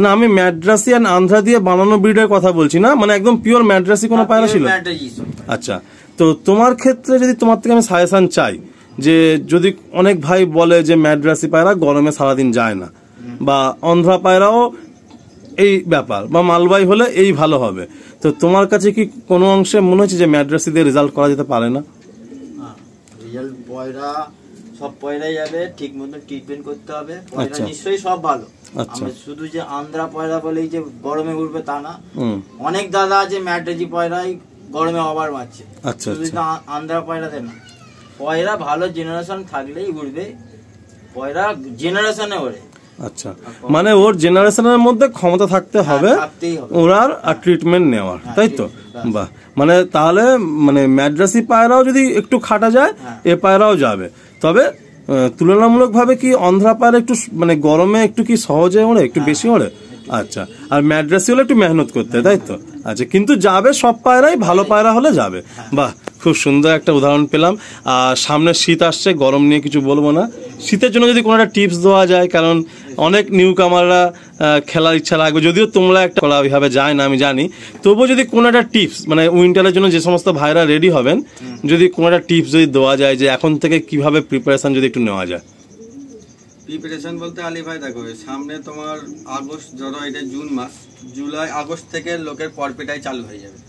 না, আমি ম্যাড্রাসি আর আন্ধ্রা দিয়ে বানানো ব্রিডের কথা বলছি না, মানে একদম পিওর ম্যাড্রাসি কোনো পায়রা ছিল? আচ্ছা, তো তোমার ক্ষেত্রে যদি তোমার থেকে আমি সাজেশন চাই, যে যদি অনেক ভাই বলে যে ম্যাড্রাসি পায়রা গরমে সারাদিন যায় না, বা আন্ধ্রা পায়রাও এই ব্যাপার, বা মালবাহী হলে এই ভালো হবে, তো তোমার কাছে কি কোনো অংশে মনে হচ্ছে যে ম্যাড্রাসি দিয়ে রেজাল্ট করা যেতে পারে না? রেজাল্ট পয়রা সব পয়রাই যাবে, ঠিক মতো ট্রিটমেন্ট করতে হবে। পয়রা নিশ্চয়ই সব ভালো। শুধু যে আন্ধ্রা পয়রা বলেই যে গরমে উঠবে তা না, অনেক দাদা আছে ম্যাড্রাসি পয়রাই গরমে আবার মারছে, শুধু আন্ধ্রা পয়রাতে না। পয়রা ভালো জেনারেশন থাকলেই উঠবে, পয়রা জেনারেশনে ওড়ে। আচ্ছা, মানে ওর জেনারেশনের মধ্যে ক্ষমতা থাকতে হবে ওরার আর ট্রিটমেন্ট নেওয়ার, তাই তো? বাহ, মানে তাহলে মানে ম্যাড্রাসি পায়রাও যদি একটু খাটা যায়, এ পায়রাও যাবে। তবে তুলনামূলক ভাবে কি আন্ধ্রা পায়রা একটু মানে গরমে একটু কি সহজে ওড়ে, একটু বেশি ওড়ে? আচ্ছা, আর ম্যাড্রাসি হলে একটু মেহনত করতে হয়, তাই তো? আচ্ছা, কিন্তু যাবে সব পায়রাই, ভালো পায়রা হলে যাবে। বাহ, খুব সুন্দর একটা উদাহরণ পেলাম। আর সামনে শীত আসছে, গরম নিয়ে কিছু বলবো না। শীতের জন্য যদি কোনো একটা টিপস দেওয়া যায়, কারণ অনেক নিউ কামাররা খেলার ইচ্ছা লাগবে, যদিও তোমরা একটা কলা ওইভাবে যায় না আমি জানি, তবুও যদি কোনো একটা টিপস, মানে উইন্টারের জন্য যে সমস্ত ভাইরা রেডি হবেন, যদি কোনো একটা টিপস যদি দেওয়া যায়, যে এখন থেকে কিভাবে প্রিপারেশন যদি একটু নেওয়া যায়। প্রিপারেশন বলতে আলী ভাই দেখো, সামনে তোমার আগস্ট, ধরো এটা জুন মাস, জুলাই আগস্ট থেকে লোকের পরপেটাই চালু হয়ে যাবে।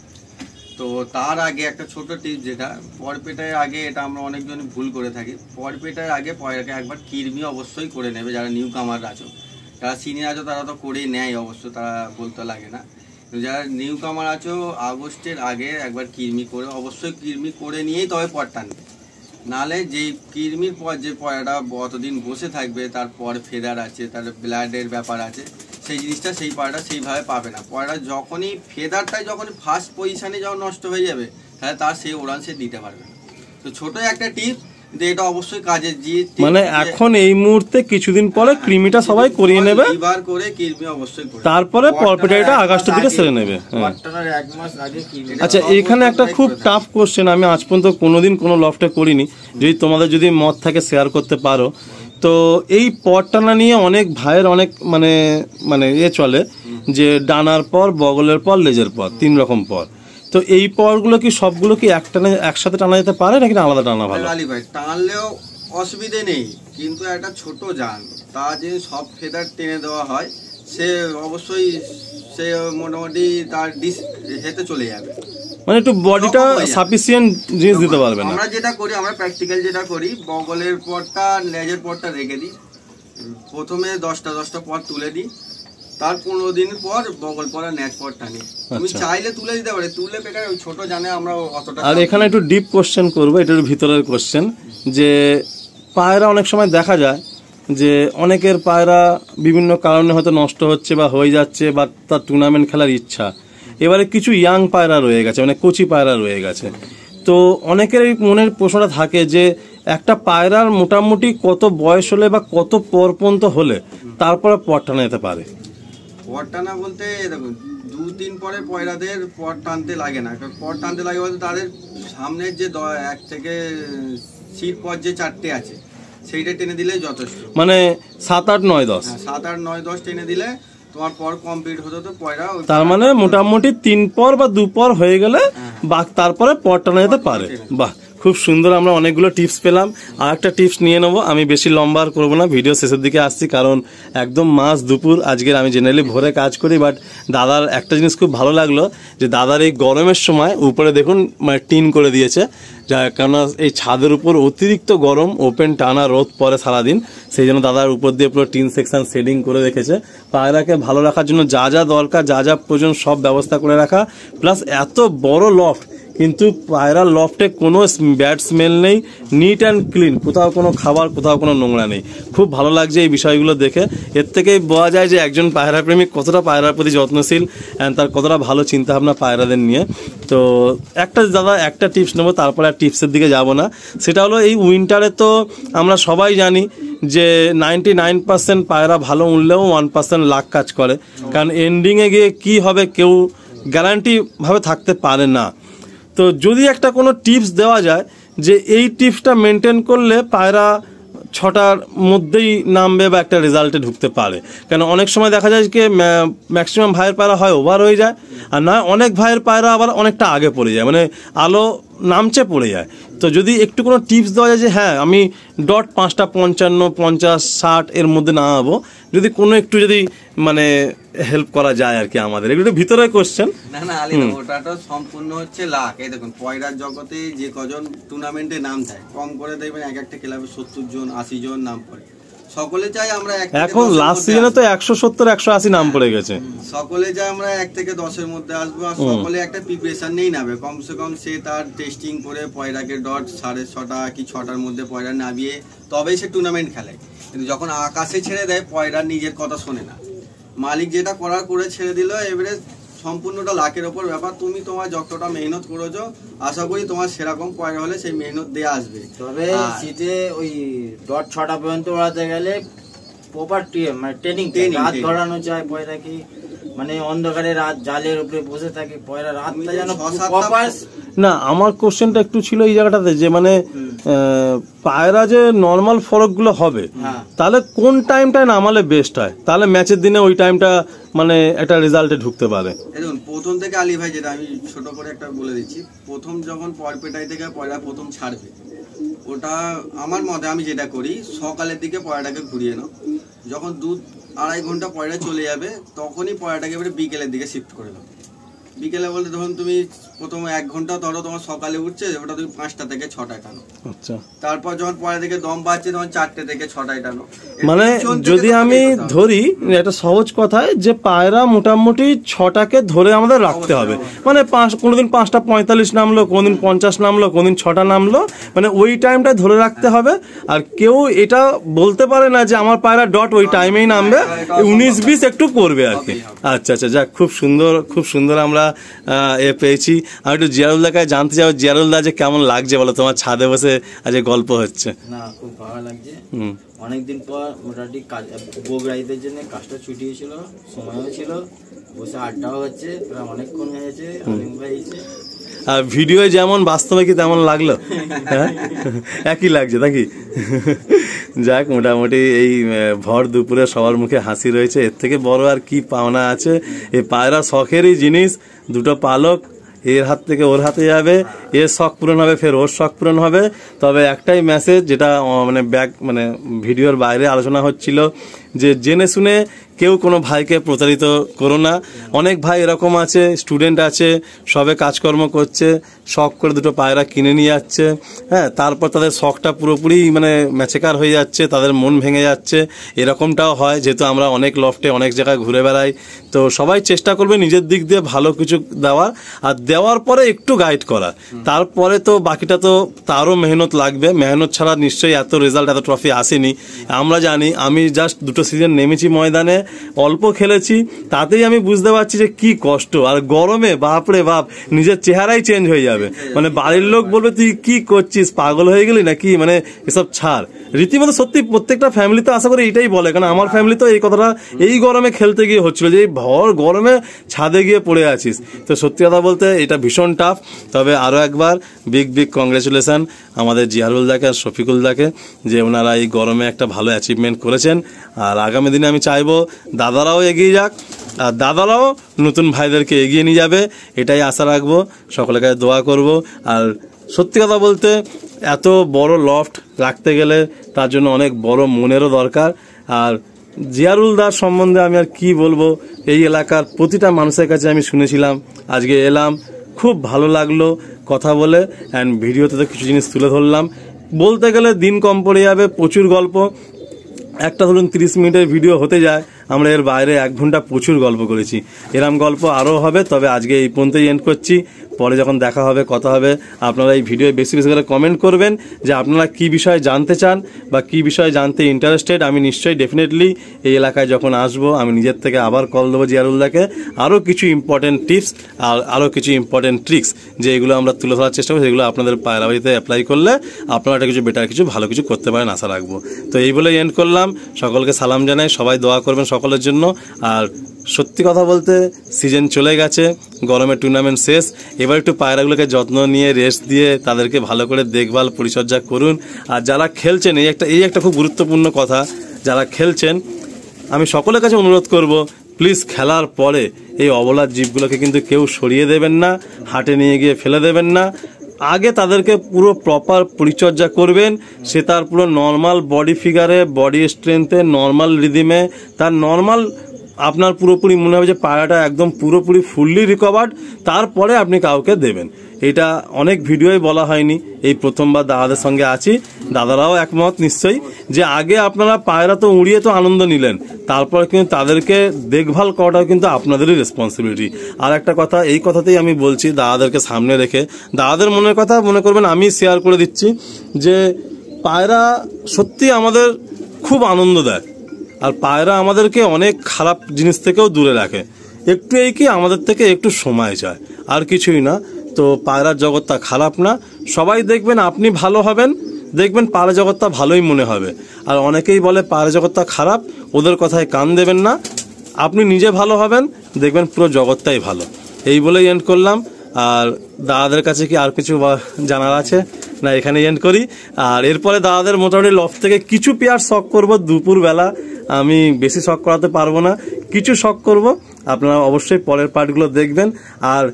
তো তার আগে একটা ছোট টিপস, যেটা পরপেটার আগে, এটা আমরা অনেকজন ভুল করে থাকি, পরপেটার আগে পয়রাকে একবার কৃমি অবশ্যই করে নেবে। যারা নিউ কামার আছো, যারা সিনিয়র আছো তারা তো করেই নেয় অবশ্য, তারা বলতে লাগে না। যারা নিউ কামার আছো, আগস্টের আগে একবার কৃমি করে, অবশ্যই কৃমি করে নিয়েই তবে পর টানবে। নাহলে যেই কৃমির পর যে পয়রাটা অতদিন বসে থাকবে, তারপর ফেদার আছে, তার ব্লাডের ব্যাপার আছে, সেই জিনিসটা সেই পয়রাটা সেইভাবে পাবে না। পয়রা যখনই ফেদারটাই যখনই ফার্স্ট পজিশনে যখন নষ্ট হয়ে যাবে, তাহলে তার সেই ওড়ান সে দিতে পারবে না। তো ছোট একটা টিপস, এটা অবশ্যই কাজের জিনিস। মানে এখন এই মুহূর্তে কিছুদিন পরে কৃমিটা সবাই করিয়ে নেবে, এবার করে কৃমি অবশ্যই করে, তারপরে পরপেটাটা আগস্টের দিকে সেরে নেবে। আচ্ছা, এখানে একটা খুব টাফ কোশ্চেন, আমি আজ পর্যন্ত কোনোদিন কোনো লফটে করিনি, যদি তোমাদের যদি মত থাকে শেয়ার করতে পারো। তো এই পট টানা নিয়ে অনেক ভাইয়ের অনেক মানে মানে চলে, যে ডানার পর, বগলের পর, লেজের পর, 3 রকম পর। তো এই পরগুলো কি সবগুলো কি একসাথে টানা যেতে পারে, নাকি আলাদা টানা ভালো? আলী ভাই, টানলেও অসুবিধে নেই, কিন্তু একটা ছোট যান, তা যে সব ফেদার টেনে দেওয়া হয়, সে অবশ্যই সে মোটামুটি তার হেতে চলে যাবে, মানে একটু বডিটা সাফিসিয়েন্ট জিনিস দিতে পারবে না। আমরা যেটা করি, আমরা প্র্যাকটিক্যাল যেটা করি, বগলের পরটা, লেজের পরটা রেখে দিই, প্রথমে 10টা পর তুলে দিই, তার 15 দিন পর বগল পর আর নেট পর টানি। তুমি চাইলে তুলে দিতে পারে, তুলে বেকার ওই ছোট জানে আমরা অতটা। আর এখানে একটু ডিপ কোশ্চেন করবো, এটার ভিতরের কোশ্চেন, যে পায়রা অনেক সময় দেখা যায় যে অনেকের পায়রা বিভিন্ন কারণে হয়তো নষ্ট হচ্ছে বা হয়ে যাচ্ছে, বা তার টুর্নামেন্ট খেলার ইচ্ছা, এবারে কিছু ইয়াং পায়রা রয়ে গেছে, মানে কচি পায়রা রয়ে গেছে। তো অনেকের এই মনের প্রশ্নটা থাকে যে একটা পায়রার মোটামুটি কত বয়স হলে বা কত পর পর্যন্ত হলে তারপরে পট টানা যেতে পারে? পট টানা বলতে দেখুন, 2-3 পরে পয়রাদের পট টানতে লাগে না। পট টানতে লাগে বলতে তাদের সামনের যে 1 থেকে সিট পর যে 4টে আছে, সেইটা টেনে দিলে যথেষ্ট। মানে 7, 8, 9, 10, 7, 8, 9, 10 টেনে দিলে তোমার পর কমপ্লিট হতো। তো পয়রা তার মানে মোটামুটি 3 পর বা 2 পর হয়ে গেলে বা তারপরে পট টানা যেতে পারে। বাহ, খুব সুন্দর, আমরা অনেকগুলো টিপস পেলাম। আর একটা টিপস নিয়ে নেবো, আমি বেশি লম্বা আর করবো না, ভিডিও শেষের দিকে আসছি, কারণ একদম মাঝ দুপুর আজকের। আমি জেনারেলি ভোরে কাজ করি, বাট দাদার একটা জিনিস খুব ভালো লাগলো যে দাদার এই গরমের সময় উপরে দেখুন মানে টিন করে দিয়েছে, যা কেননা এই ছাদের উপর অতিরিক্ত গরম, ওপেন টানা রোদ পরে সারাদিন, সেই জন্য দাদার উপর দিয়ে পুরো টিন সেকশন শেডিং করে রেখেছে। পায়রাকে ভালো রাখার জন্য যা যা দরকার, যা যা প্রয়োজন সব ব্যবস্থা করে রাখা, প্লাস এত বড় লফট, কিন্তু পায়রার লফটে কোনো ব্যাড স্মেল নেই, নিট অ্যান্ড ক্লিন, কোথাও কোনো খাবার, কোথাও কোনো নোংরা নেই। খুব ভালো লাগছে এই বিষয়গুলো দেখে। এর থেকেই বোঝা যায় যে একজন পায়রা প্রেমিক কতটা পায়রার প্রতি যত্নশীল, অ্যান্ড তার কতটা ভালো চিন্তাভাবনা পায়রাদের নিয়ে। তো একটা টিপস নেবো, তারপরে আর টিপসের দিকে যাব না। সেটা হলো এই উইন্টারে তো আমরা সবাই জানি যে 99% পায়রা ভালো উঠলেও 1% লাক কাজ করে, কারণ এন্ডিংয়ে গিয়ে কি হবে কেউ গ্যারান্টি ভাবে থাকতে পারে না। তো যদি একটা কোনো টিপস দেওয়া যায় যে এই টিপসটা মেনটেন করলে পায়রা 6টার মধ্যেই নামবে বা একটা রেজাল্টে ঢুকতে পারে, কেন অনেক সময় দেখা যায় যে ম্যাক্সিমাম ভাইয়ের পায়রা হয় ওভার হয়ে যায়, আর না অনেক ভাইয়ের পায়রা আবার অনেকটা আগে পড়ে যায়, মানে আলো নামচে পড়ে যায়। তো যদি একটু কোনো টিপস দেওয়া যায় যে হ্যাঁ আমি ডট 5টা 55, 50, 60 এর মধ্যে নামাবো, যদি কোনো একটু যদি মানে হেল্প করা যায় আর কি আমাদের। একটু ভিতরে কোশ্চেন না আলী, ওটা তো সম্পূর্ণ হচ্ছে লাখ। এই দেখুন পয়রার জগতে যে কজন টুর্নামেন্টে নাম যায়, কম করে দেখবেন এক একটা ক্লাবে 70 জন 80 জন নাম পড়ে। সকলে চাই আমরা এখন লাস্ট সিজনে তো 170 180 নাম পড়ে গেছে। সকলে চাই আমরা 1 থেকে 10-এর মধ্যে আসবো, আর সকলে একটা প্রিপারেশন নেই নাবে, কমসে কম সে তার টেস্টিং করে পয়রাকে ডট 6:30 কি 6টার মধ্যে পয়রা নামিয়ে তবেই সে টুর্নামেন্ট খেলে। কিন্তু যখন আকাশে ছেড়ে দেয় পয়রা নিজের কথা শোনে না, মালিক যেটা করার করে ছেড়ে দিল, এবারে সম্পূর্ণটা লাখের ওপর ব্যাপার। তুমি তোমার যতটা মেহনত করেছো, আশা করি তোমার সেরকম পয়রা হলে সেই মেহনত দিয়ে আসবে। তবে শীতে ওই ডট 6টা পর্যন্ত উড়াতে গেলে প্রপার মানে ট্রেনিং রাত ধরানো চায় পয়রাকে, মানে অন্ধকারে রাত জালের উপরে বসে থাকে পয়রা, রাতটা যেন প্রপার। না আমার কোশ্চেনটা একটু ছিল এই জায়গাটাতে যে মানে পায়রা যে নর্মাল ফরকগুলো হবে, তাহলে কোন টাইমটায় নামালে বেস্ট হয়, তাহলে ম্যাচের দিনে ওই টাইমটা মানে একটা রেজাল্টে ঢুকতে পারে। দেখুন প্রথম থেকে আলী ভাই, যেটা আমি ছোট করে একটা বলে দিচ্ছি, প্রথম যখন পরপেটাই থেকে পয়রা প্রথম ছাড়বে, ওটা আমার মতে আমি যেটা করি, সকালের দিকে পয়রাটাকে ঘুরিয়ে নাও। যখন 2-2.5 ঘন্টা পয়রা চলে যাবে, তখনই পয়রাটাকে এবারে বিকেলের দিকে শিফট করে দাও। বিকেলে বলতে ধরুন তুমি প্রথমে 1 ঘন্টা ধরো তোমার সকালে উঠছে, ওটা তুমি 5টা থেকে 6টায় টানো। আচ্ছা, তারপর যখন পয়রা থেকে দম পাচ্ছে তখন 4টে থেকে 6টায় টানো। মানে যদি আমি ধরি একটা সহজ কথায় যে পায়রা মোটামুটি 6টাকে ধরে আমাদের রাখতে হবে, মানে কোনোদিন 5টা 45 নামলো, কোনোদিন 50 নামলো, কোনোদিন 6টা নামলো, মানে ওই টাইমটা ধরে রাখতে হবে। আর কেউ এটা বলতে পারে না যে আমার পায়রা ডট ওই টাইমেই নামবে, 19-20 একটু করবে আর কি। আচ্ছা আচ্ছা, যাক খুব সুন্দর আমরা পেয়েছি। আমি একটু জিয়ারুলদার কাছে জানতে চাই, জিয়ারুলদা যে কেমন লাগছে বলো, তোমার ছাদে বসে আজ গল্প হচ্ছে? না খুব ভালো লাগছে, অনেকদিন পর মোটামুটি বগুড়াইদের জন্য কাজটা ছুটিয়েছিল, সময়ও ছিল, বসে আড্ডাও হচ্ছে, প্রায় অনেকক্ষণ হয়েছে। আর ভিডিও যেমন, বাস্তবে কি তেমন লাগলো? একই লাগছে নাকি? যাক মোটামুটি এই ভর দুপুরে সবার মুখে হাসি রয়েছে, এর থেকে বড় আর কি পাওনা আছে? এই পায়রা শখেরই জিনিস, দুটো পালক, এর হাত থেকে ওর হাতে যাবে, এর শখ পূরণ হবে, ফের ওর শখ পূরণ হবে। তবে একটাই মেসেজ, যেটা মানে ভিডিওর বাইরে আলোচনা হচ্ছিল, যে জেনে শুনে কেউ কোনো ভাইকে প্রতারিত করো না। অনেক ভাই এরকম আছে, স্টুডেন্ট আছে, সবে কাজকর্ম করছে, শখ করে দুটো পায়রা কিনে নিয়ে যাচ্ছে, হ্যাঁ, তারপর তাদের শখটা পুরোপুরি মানে ম্যাচেকার হয়ে যাচ্ছে, তাদের মন ভেঙে যাচ্ছে। এরকমটাও হয়, যেহেতু আমরা অনেক লফটে অনেক জায়গায় ঘুরে বেড়াই। তো সবাই চেষ্টা করবে নিজের দিক দিয়ে ভালো কিছু দেওয়ার, আর দেওয়ার পরে একটু গাইড করা, তারপরে তো বাকিটা তো তারও মেহনত লাগবে। মেহনত ছাড়া নিশ্চয়ই এত রেজাল্ট, এত ট্রফি আসেনি। আমরা জানি, আমি জাস্ট 2টো সিজন নেমেছি ময়দানে, অল্প খেলেছি, তাতেই আমি বুঝতে পারছি যে কি কষ্ট। আর গরমে বাপরে বাপ, নিজের চেহারাই চেঞ্জ হয়ে যাবে, মানে বাড়ির লোক বলবে তুই কি করছিস, পাগল হয়ে গেলি নাকি, মানে এসব ছাড়। রীতিমতো সত্যি প্রত্যেকটা ফ্যামিলি তো আশা করি এটাই বলে, কারণ আমার ফ্যামিলি তো এই কথাটা এই গরমে খেলতে গিয়ে হচ্ছিল, যে এই ভর গরমে ছাদে গিয়ে পড়ে আছিস। তো সত্যি কথা বলতে এটা ভীষণ টাফ। তবে আরও একবার বিগ কংগ্রেচুলেশন আমাদের জিয়ারুলদাকে আর শফিকুলদাকে, যে ওনারা এই গরমে একটা ভালো অ্যাচিভমেন্ট করেছেন। আর আগামী দিনে আমি চাইবো দাদারাও এগিয়ে যাক, আর দাদারাও নতুন ভাইদেরকে এগিয়ে নিয়ে যাবে, এটাই আশা রাখবো। সকলের কাছে দোয়া করবো। আর সত্যি কথা বলতে এত বড় লফট রাখতে গেলে তার জন্য অনেক বড় মনেরও দরকার। আর জিয়ারুল দার সম্বন্ধে আমি আর কি বলবো, এই এলাকার প্রতিটা মানুষের কাছে আমি শুনেছিলাম, আজকে এলাম, খুব ভালো লাগলো কথা বলে। অ্যান্ড ভিডিওতে তো কিছু জিনিস তুলে ধরলাম, বলতে গেলে দিন কম পড়ে যাবে, প্রচুর গল্প। একটা ধরুন 30 মিনিটের ভিডিও হতে যায়, আমরা এর বাইরে 1 ঘন্টা প্রচুর গল্প করেছি। এরম গল্প আরও হবে, তবে আজকে এই পর্যন্তই এন্ড করছি। পরে যখন দেখা হবে, কথা হবে, আপনারা এই ভিডিও বেশি বেশি করে কমেন্ট করবেন যে আপনারা কি বিষয়ে জানতে চান বা কি বিষয়ে জানতে ইন্টারেস্টেড। আমি নিশ্চয়ই ডেফিনেটলি এই এলাকায় যখন আসবো আমি নিজের থেকে আবার কল দেবো জিয়ারুলদাকে, আরও কিছু ইম্পর্টেন্ট টিপস আর আরও কিছু ইম্পর্টেন্ট ট্রিক্স যে এগুলো আমরা তুলে ধরার চেষ্টা করি, সেগুলো আপনাদের পায়রা বাড়িতে অ্যাপ্লাই করলে আপনারা একটা কিছু বেটার কিছু ভালো কিছু করতে পারেন, আশা রাখবো। তো এই বলে এন্ড করলাম, সকলকে সালাম জানাই, সবাই দোয়া করবেন সকলের জন্য। আর সত্যি কথা বলতে সিজন চলে গেছে, গরমের টুর্নামেন্ট শেষ, এবার একটু পায়রাগুলোকে যত্ন নিয়ে রেস্ট দিয়ে তাদেরকে ভালো করে দেখভাল পরিচর্যা করুন। আর যারা খেলছেন, এই একটা খুব গুরুত্বপূর্ণ কথা, যারা খেলছেন আমি সকলের কাছে অনুরোধ করব, প্লিজ খেলার পরে এই অবলার জীবগুলোকে কিন্তু কেউ সরিয়ে দেবেন না, হাটে নিয়ে গিয়ে ফেলে দেবেন না। আগে তাদেরকে পুরো প্রপার পরিচর্যা করবেন, সে তার পুরো নর্মাল বডি ফিগারে, বডি স্ট্রেংথে, নর্মাল রিদিমে, তার নর্মাল আপনার পুরোপুরি মনে হবে যে পায়রাটা একদম পুরোপুরি ফুললি রিকভার্ড, তারপরে আপনি কাউকে দেবেন। এটা অনেক ভিডিওই বলা হয়নি, এই প্রথমবার দাদাদের সঙ্গে আছি, দাদারাও একমত নিশ্চয়ই, যে আগে আপনারা পায়রা তো উড়িয়ে তো আনন্দ নিলেন, তারপর কিন্তু তাদেরকে দেখভাল করাটাও কিন্তু আপনাদেরই রেসপন্সিবিলিটি। আর একটা কথা, এই কথাতেই আমি বলছি দাদাদেরকে সামনে রেখে, দাদাদের মনের কথা মনে করবেন আমি শেয়ার করে দিচ্ছি, যে পায়রা সত্যি আমাদের খুব আনন্দ দেয়, আর পায়রা আমাদেরকে অনেক খারাপ জিনিস থেকেও দূরে রাখে। একটু এই কি আমাদের থেকে একটু সময় চায়, আর কিছুই না। তো পায়রার জগৎটা খারাপ না, সবাই দেখবেন আপনি ভালো হবেন, দেখবেন পায়রা জগৎটা ভালোই মনে হবে। আর অনেকেই বলে পায়রা জগৎটা খারাপ, ওদের কথায় কান দেবেন না, আপনি নিজে ভালো হবেন, দেখবেন পুরো জগৎটাই ভালো। এই বলেই এন্ড করলাম। আর দাদাদের কাছে কি আর কিছু জানার আছে না, এখানে এন্ড করি। আর এরপরে দাদাদের মোটামুটি লফট থেকে কিছু পেয়ার শখ করবো দুপুরবেলা, আমি বেশি শখ করাতে পারবো না, কিছু শখ করব, আপনারা অবশ্যই পরের পার্টগুলো দেখবেন। আর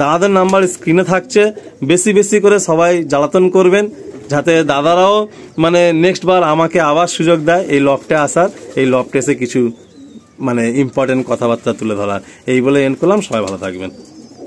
দাদাদের নাম্বার স্ক্রিনে থাকছে, বেশি বেশি করে সবাই জ্বালাতন করবেন, যাতে দাদারাও মানে নেক্সট বার আমাকে আবার সুযোগ দেয় এই লফটে আসার, এই লফটে এসে কিছু মানে ইম্পর্টেন্ট কথাবার্তা তুলে ধরার। এই বলে এন্ড করলাম, সবাই ভালো থাকবেন।